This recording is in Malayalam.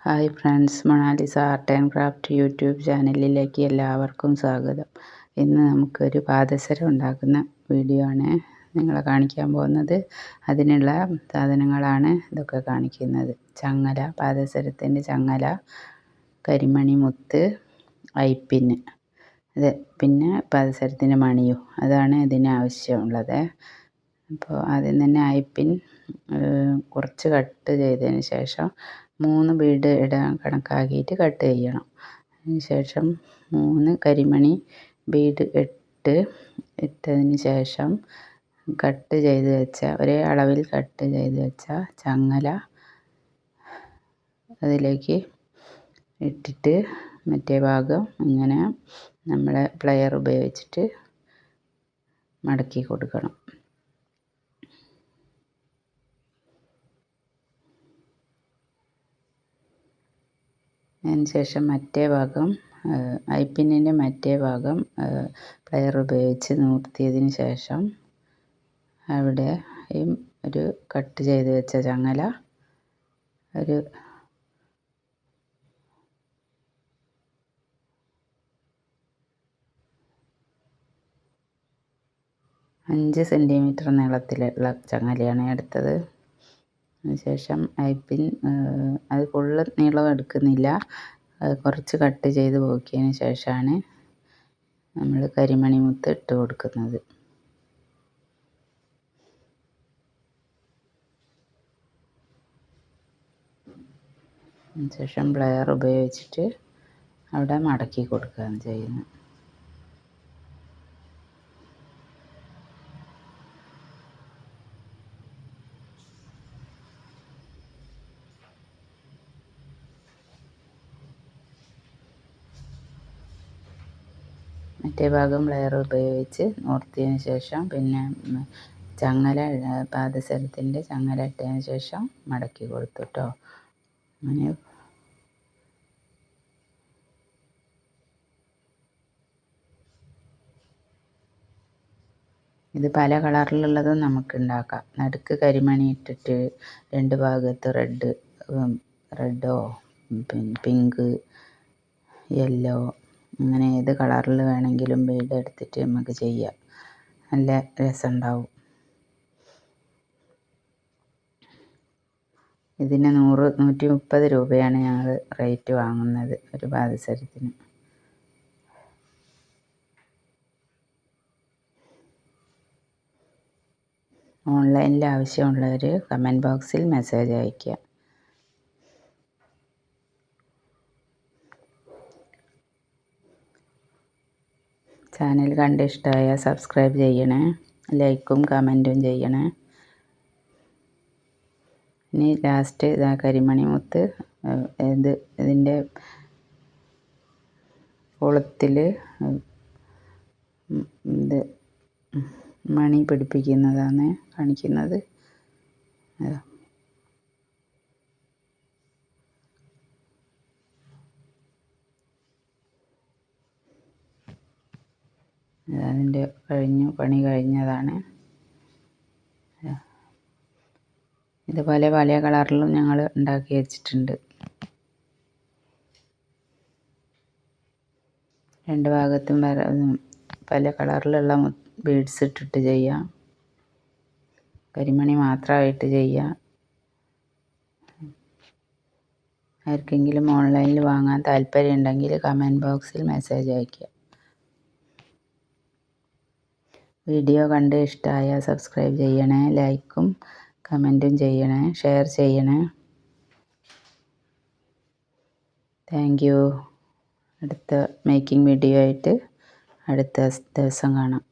Hi friends, Mona Lisa art and craft YouTube ചാനലിലേക്ക് എല്ലാവർക്കും സ്വാഗതം. ഇന്ന് നമുക്കൊരു പാദസരം ഉണ്ടാക്കുന്ന വീഡിയോ ആണ് നിങ്ങളെ കാണിക്കാൻ പോകുന്നത്. അതിനുള്ള സാധനങ്ങളാണ് ഇതൊക്കെ കാണിക്കുന്നത്. ചങ്ങല, പാദസരത്തിൻ്റെ ചങ്ങല, കരിമണി മുത്ത്, ഐപ്പിന്, പിന്നെ പാദസരത്തിൻ്റെ മണിയും, അതാണ് ഇതിന് ആവശ്യമുള്ളത്. അപ്പോൾ ആദ്യം തന്നെ ഐപ്പിൻ കുറച്ച് കട്ട് ചെയ്തതിന് ശേഷം 3 ബീഡ് ഇടാൻ കണക്കാക്കിയിട്ട് കട്ട് ചെയ്യണം. അതിന് ശേഷം 3 കരിമണി ബീഡ് ഇട്ടതിന് ശേഷം കട്ട് ചെയ്ത് വെച്ച ഒരേ അളവിൽ കട്ട് ചെയ്ത് വെച്ച ചങ്ങല അതിലേക്ക് ഇട്ടിട്ട് മറ്റേ ഭാഗം ഇങ്ങനെ നമ്മളെ പ്ലയർ ഉപയോഗിച്ചിട്ട് മടക്കി കൊടുക്കണം. അതിന് ശേഷം മറ്റേ ഭാഗം ഐപ്പിന്നിൻ്റെ മറ്റേ ഭാഗം പ്ലയർ ഉപയോഗിച്ച് നൂർത്തിയതിന് ശേഷം അവിടെ ഒരു കട്ട് ചെയ്ത് വെച്ച ചങ്ങല ഒരു 5 സെൻറ്റിമീറ്റർ നീളത്തിലുള്ള ചങ്ങലയാണ് എടുത്തത്. അതിനുശേഷം ഐപ്പിൻ അത് ഫുള്ള് നീളം എടുക്കുന്നില്ല, കുറച്ച് കട്ട് ചെയ്ത് പോക്കിയതിന് ശേഷമാണ് നമ്മൾ കരിമണി മുത്ത് ഇട്ട് കൊടുക്കുന്നത്. അതിനുശേഷം പ്ലയർ ഉപയോഗിച്ചിട്ട് അവിടെ മടക്കി കൊടുക്കുകയാണ് ചെയ്യുന്നത്. മറ്റേ ഭാഗം പ്ലയർ ഉപയോഗിച്ച് നൂർത്തിയതിന് ശേഷം പിന്നെ ചങ്ങല പാദസരത്തിൻ്റെ ചങ്ങല ഇട്ടതിന് ശേഷം മടക്കി കൊടുത്തു കേട്ടോ. അങ്ങനെ ഇത് പല കളറിലുള്ളതും നമുക്ക് ഉണ്ടാക്കാം. നടുക്ക് കരിമണി ഇട്ടിട്ട് 2 ഭാഗത്ത് റെഡോ പിന്നെ പിങ്ക്, യെല്ലോ, അങ്ങനെ ഏത് കളറിൽ വേണമെങ്കിലും ബീഡ് എടുത്തിട്ട് നമുക്ക് ചെയ്യാം. നല്ല രസമുണ്ടാവും. ഇതിന് 130 രൂപയാണ് ഞങ്ങൾ റേറ്റ് വാങ്ങുന്നത് ഒരു പാദസരത്തിന്. ഓൺലൈനിൽ ആവശ്യമുള്ളവർ കമൻറ്റ് ബോക്സിൽ മെസ്സേജ് അയയ്ക്കുക. ചാനൽ കണ്ട് ഇഷ്ടമായ സബ്സ്ക്രൈബ് ചെയ്യണേ, ലൈക്കും കമൻറ്റും ചെയ്യണേ. ഇനി ലാസ്റ്റ് ഇതാ കരിമണി മുത്ത് ഇതിൻ്റെ കുളത്തിൽ മണി പിടിപ്പിക്കുന്നതാണ് കാണിക്കുന്നത്. അതിൻ്റെ പണി കഴിഞ്ഞതാണ്. ഇതുപോലെ പല കളറിലും ഞങ്ങൾ ഉണ്ടാക്കി വെച്ചിട്ടുണ്ട്. 2 ഭാഗത്തും പല കളറിലുള്ള ബീഡ്സ് ഇട്ടിട്ട് ചെയ്യാം, കരിമണി മാത്രമായിട്ട് ചെയ്യാം. ആർക്കെങ്കിലും ഓൺലൈനിൽ വാങ്ങാൻ താല്പര്യം ഉണ്ടെങ്കിൽ കമൻറ്റ് ബോക്സിൽ മെസ്സേജ് അയയ്ക്കുക. വീഡിയോ കണ്ട് ഇഷ്ടമായ സബ്സ്ക്രൈബ് ചെയ്യണേ, ലൈക്കും കമൻറ്റും ചെയ്യണേ, ഷെയർ ചെയ്യണേ. Thank you. അടുത്ത മേക്കിംഗ് വീഡിയോ ആയിട്ട് അടുത്ത ദിവസം കാണാം.